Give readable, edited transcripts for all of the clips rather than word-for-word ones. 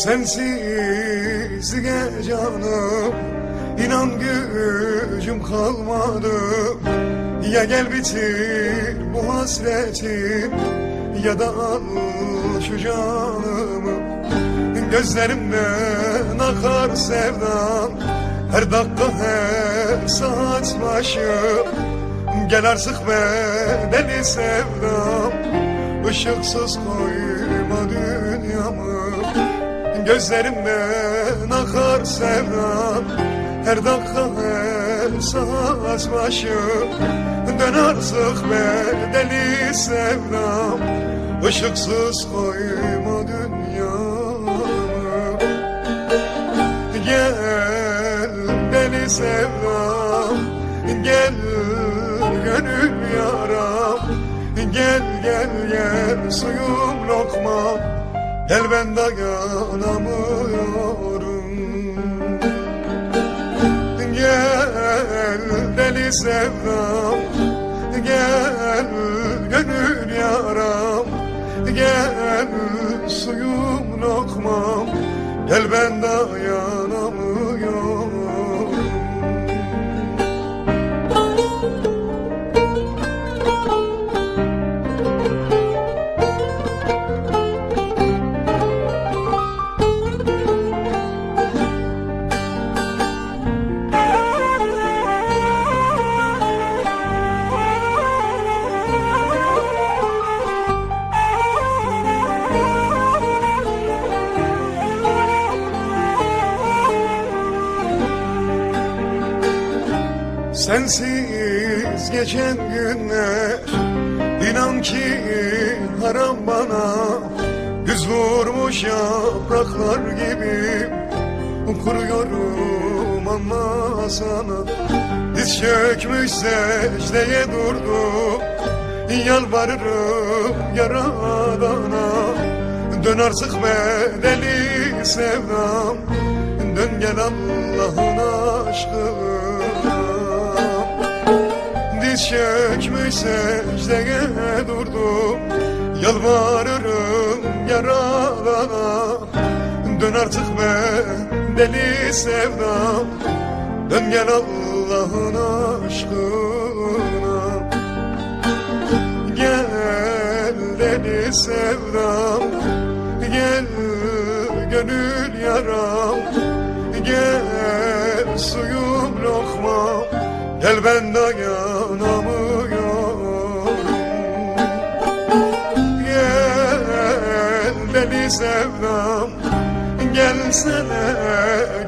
Sensiz canım, inan gücüm kalmadı. Ya gel bitir bu hasreti, ya da al şu canımı. Gözlerimden akar sevdam, her dakika her saat başı. Gel artık be deli sevdam, ışıksız koyma dünyamı. Gözlerimden akar sevdam, her dakika her saat başı. Dön artık be deli sevdam, ışıksız koyma dünyamı. Gel deli sevdam, gel gönül yaram. Gel gel gel suyum lokmam, gel ben dayanamıyorum. Gel deli sevdam, gel gönül yaram. Gel suyum lokmam, gel ben dayanamıyorum. Sensiz geçen günler, inan ki haram bana. Yüz vurmuş yapraklar gibi kuruyorum ama sana. Diz çökmüş secdeye durdum, yalvarırım Yaradan'a. Dön artık be deli sevdam, dön gel Allah'ın aşkına. Diz çökmüş secdeye durdum, yalvarırım Yaradan'a. Dön artık be deli sevdam, dön gel Allah'ın aşkına. Gel deli sevdam, gel gönül yaram. Gel suyum lokmam, gel ben dayanamıyorum. Gel deli sevdam, gelsene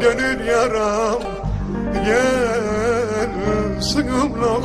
gönül yaram. Gel suyum lokmam,